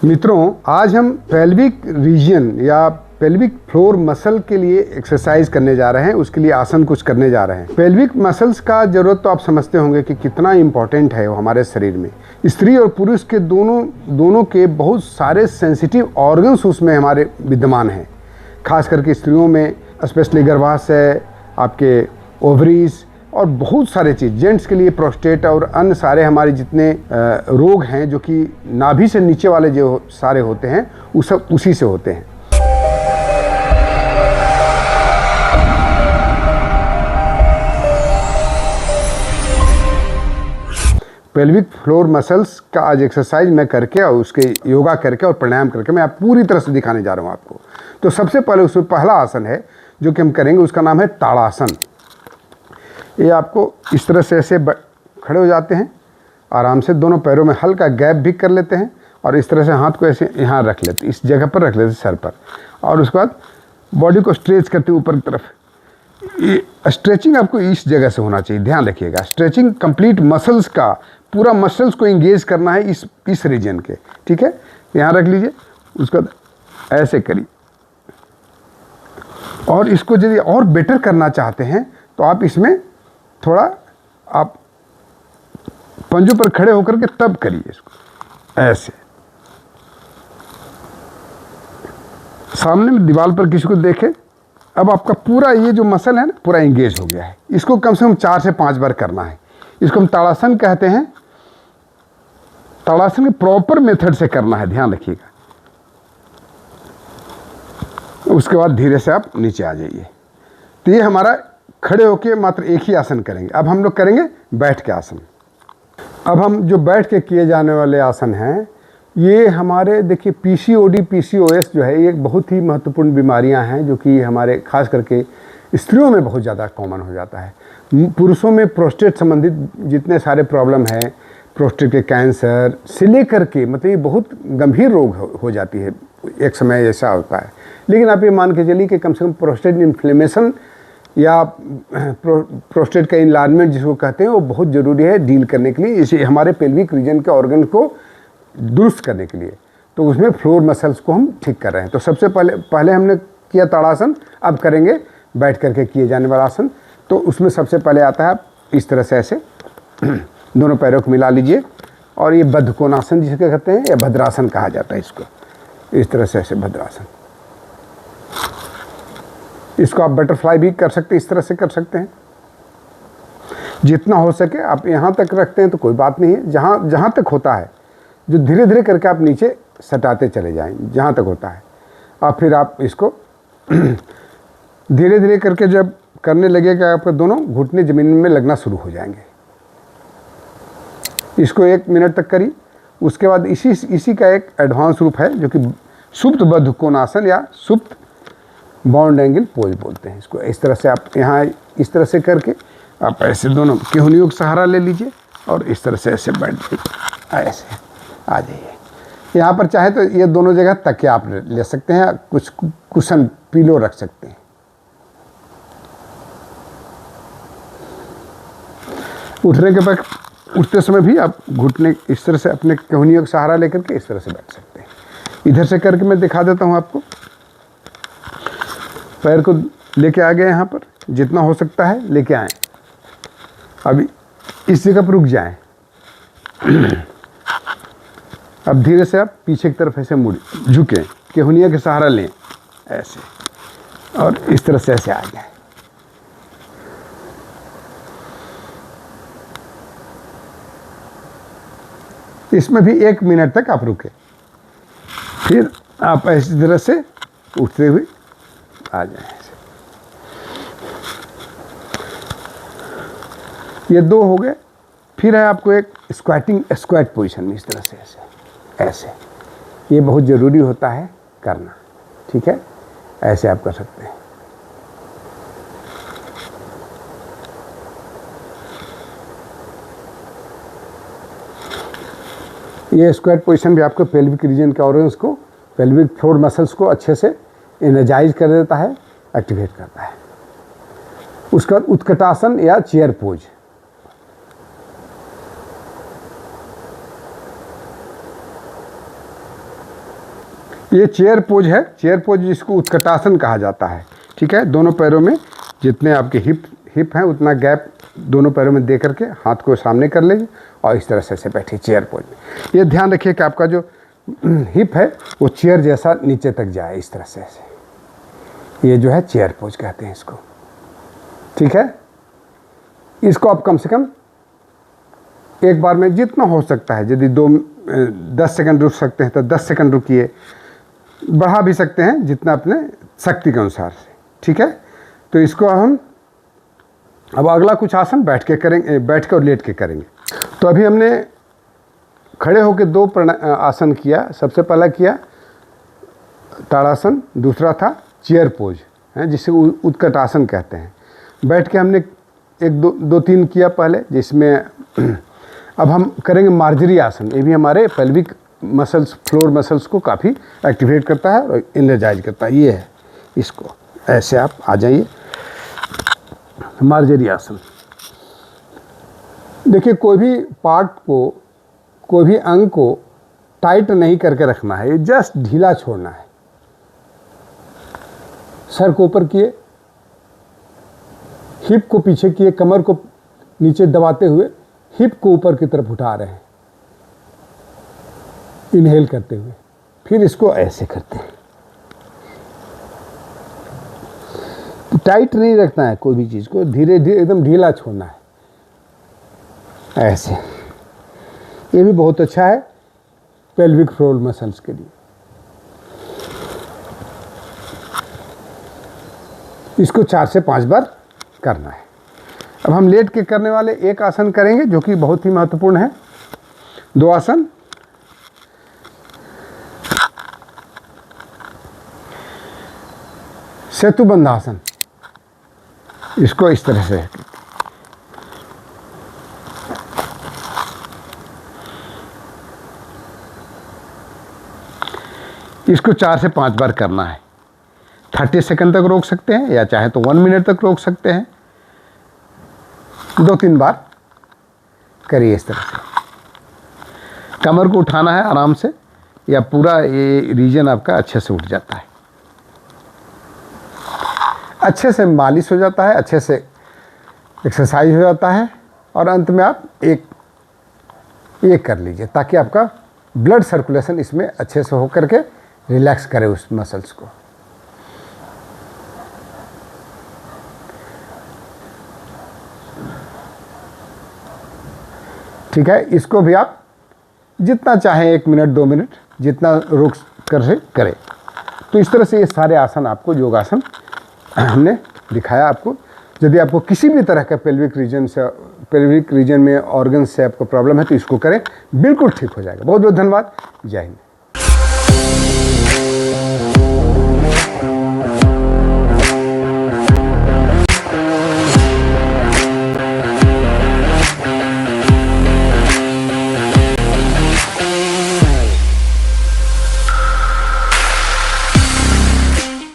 मित्रों, आज हम पेल्विक रीजन या पेल्विक फ्लोर मसल के लिए एक्सरसाइज करने जा रहे हैं। उसके लिए आसन कुछ करने जा रहे हैं। पेल्विक मसल्स का जरूरत तो आप समझते होंगे कि कितना इंपॉर्टेंट है वो हमारे शरीर में। स्त्री और पुरुष के दोनों के बहुत सारे सेंसिटिव ऑर्गन्स उसमें हमारे विद्यमान हैं। खास करके स्त्रियों में स्पेशली गर्भाशय, आपके ओवरीज और बहुत सारे चीज़। जेंट्स के लिए प्रोस्टेट और अन्य सारे हमारे जितने रोग हैं जो कि नाभि से नीचे वाले जो सारे होते हैं वो सब उसी से होते हैं। पेल्विक फ्लोर मसल्स का आज एक्सरसाइज मैं करके और उसके योगा करके और प्राणायाम करके मैं पूरी तरह से दिखाने जा रहा हूँ आपको। तो सबसे पहले उसमें पहला आसन है जो कि हम करेंगे, उसका नाम है ताड़ासन। ये आपको इस तरह से ऐसे खड़े हो जाते हैं, आराम से दोनों पैरों में हल्का गैप भी कर लेते हैं और इस तरह से हाथ को ऐसे यहाँ रख लेते, इस जगह पर रख लेते सर पर, और उसके बाद बॉडी को स्ट्रेच करते ऊपर की तरफ। ये स्ट्रेचिंग आपको इस जगह से होना चाहिए, ध्यान रखिएगा। स्ट्रेचिंग कंप्लीट मसल्स का, पूरा मसल्स को इंगेज करना है इस रीजन के, ठीक है। यहाँ रख लीजिए, उसका ऐसे करिए। और इसको यदि और बेटर करना चाहते हैं तो आप इसमें थोड़ा आप पंजों पर खड़े होकर के तब करिए इसको ऐसे। सामने में दीवार पर किसी को देखे, अब आपका पूरा ये जो मसल है ना पूरा एंगेज हो गया है। इसको कम से कम 4 से 5 बार करना है। इसको हम ताड़ासन कहते हैं। ताड़ासन के प्रॉपर मेथड से करना है, ध्यान रखिएगा। उसके बाद धीरे से आप नीचे आ जाइए। तो ये हमारा खड़े होके मात्र एक ही आसन करेंगे। अब हम लोग करेंगे बैठ के आसन। अब हम जो बैठ के किए जाने वाले आसन हैं, ये हमारे देखिए पीसीओडी पीसीओएस जो है, ये एक बहुत ही महत्वपूर्ण बीमारियां हैं जो कि हमारे खास करके स्त्रियों में बहुत ज़्यादा कॉमन हो जाता है। पुरुषों में प्रोस्टेट संबंधित जितने सारे प्रॉब्लम हैं, प्रोस्टेट के कैंसर से लेकर के मतलब ये बहुत गंभीर रोग हो जाती है, एक समय ऐसा होता है। लेकिन आप ये मान के चलिए कि कम से कम प्रोस्टेट इन्फ्लेमेशन या प्रोस्टेट का इनलार्जमेंट जिसको कहते हैं वो बहुत ज़रूरी है डील करने के लिए, इसे हमारे पेल्विक रीजन के ऑर्गन को दुरुस्त करने के लिए। तो उसमें फ्लोर मसल्स को हम ठीक कर रहे हैं। तो सबसे पहले हमने किया ताड़ासन, अब करेंगे बैठ करके किए जाने वाला आसन। तो उसमें सबसे पहले आता है आप इस तरह से ऐसे दोनों पैरों को मिला लीजिए, और ये बद्धकोणासन जिसे कहते हैं या भद्रासन कहा जाता है इसको, इस तरह से ऐसे भद्रासन। इसको आप बटरफ्लाई भी कर सकते हैं, इस तरह से कर सकते हैं। जितना हो सके आप यहाँ तक रखते हैं तो कोई बात नहीं है, जहाँ तक होता है, जो धीरे धीरे करके आप नीचे सटाते चले जाएं जहाँ तक होता है। और फिर आप इसको धीरे धीरे करके जब करने लगेगा आपके दोनों घुटने ज़मीन में लगना शुरू हो जाएंगे। इसको 1 मिनट तक करिए। उसके बाद इसी का एक एडवांस रूप है जो कि सुप्त बद्धकोणासन या सुप्त बाउंड एंगल पोज बोलते हैं इसको। इस तरह से आप यहाँ इस तरह से करके आप ऐसे दोनों केहनियों का सहारा ले लीजिए और इस तरह से ऐसे बैठ जाइए, ऐसे आ जाइए। यहाँ पर चाहे तो ये दोनों जगह तकिया आप ले सकते हैं, कुछ कुशन पिलो रख सकते हैं। उठने के बाद उठते समय भी आप घुटने इस तरह से अपने केहनियों का सहारा लेकर के इस तरह से बैठ सकते हैं। इधर से करके मैं दिखा देता हूँ आपको। पैर को लेके आ गए, यहाँ पर जितना हो सकता है लेके आए। अभी इस जगह पर रुक जाएं। अब धीरे से आप पीछे की तरफ ऐसे मुड़े, झुकें, केहनिया के सहारा लें ऐसे, और इस तरह से ऐसे आ जाए। इसमें भी 1 मिनट तक आप रुके। फिर आप ऐसी तरह से उठते हुए आ जाए। ये 2 हो गए। फिर है आपको एक स्क्वाट पोजीशन में इस तरह से ऐसे ये बहुत ज़रूरी होता है करना, ठीक है। ऐसे आप कर सकते हैं। ये स्क्वाट पोजीशन भी आपको पेल्विक रीजन के ऑर्गन्स को, पेल्विक फ्लोर मसल्स को अच्छे से एनर्जाइज कर देता है, एक्टिवेट करता है। उसका उत्कटासन या चेयर पोज, ये चेयर पोज है। चेयर पोज जिसको उत्कटासन कहा जाता है। ठीक है, दोनों पैरों में जितने आपके हिप हैं उतना गैप दोनों पैरों में दे करके हाथ को सामने कर लीजिए और इस तरह से बैठिए चेयर पोज में। ये ध्यान रखिए कि आपका जो हिप है वो चेयर जैसा नीचे तक जाए, इस तरह से ऐसे। ये जो है चेयर पोज कहते हैं इसको। ठीक है, इसको आप कम से कम एक बार में जितना हो सकता है, यदि 10 सेकंड रुक सकते हैं तो 10 सेकंड रुकिए, बढ़ा भी सकते हैं जितना अपने शक्ति के अनुसार से। ठीक है, तो इसको हम अब अगला कुछ आसन बैठ के करेंगे, बैठ के और लेट के करेंगे। तो अभी हमने खड़े होकर 2 आसन किया। सबसे पहला किया ताड़ासन, दूसरा था चेयर पोज है जिसे उत्कट आसन कहते हैं। बैठ के हमने 1-2-3 किया पहले, जिसमें अब हम करेंगे मार्जरी आसन। ये भी हमारे पेल्विक मसल्स, फ्लोर मसल्स को काफ़ी एक्टिवेट करता है और एनर्जाइज करता है। ये है, इसको ऐसे आप आ जाइए मार्जरी आसन। देखिए, कोई भी पार्ट को, कोई भी अंग को टाइट नहीं करके रखना है, ये जस्ट ढीला छोड़ना है। सर को ऊपर किए, हिप को पीछे किए, कमर को नीचे दबाते हुए हिप को ऊपर की तरफ उठा रहे हैं इनहेल करते हुए। फिर इसको ऐसे करते हैं। टाइट नहीं रखना है कोई भी चीज़ को, धीरे धीरे एकदम ढीला छोड़ना है ऐसे। ये भी बहुत अच्छा है पेल्विक फ्लोर मसल्स के लिए। इसको 4 से 5 बार करना है। अब हम लेट के करने वाले एक आसन करेंगे जो कि बहुत ही महत्वपूर्ण है। 2 आसन। सेतुबंध आसन, इसको इस तरह से इसको 4 से 5 बार करना है। 30 सेकंड तक रोक सकते हैं या चाहे तो 1 मिनट तक रोक सकते हैं। 2-3 बार करिए इस तरह से। कमर को उठाना है आराम से, या पूरा ये रीजन आपका अच्छे से उठ जाता है, अच्छे से मालिश हो जाता है, अच्छे से एक्सरसाइज हो जाता है। और अंत में आप एक कर लीजिए ताकि आपका ब्लड सर्कुलेशन इसमें अच्छे से हो करके रिलैक्स करे उस मसल्स को। ठीक है, इसको भी आप जितना चाहें 1 मिनट 2 मिनट जितना रोक कर से करें। तो इस तरह से ये सारे आसन आपको योगासन हमने दिखाया आपको। यदि आपको किसी भी तरह का पेल्विक रीजन में ऑर्गन से आपको प्रॉब्लम है तो इसको करें, बिल्कुल ठीक हो जाएगा। बहुत बहुत धन्यवाद। जय हिंद।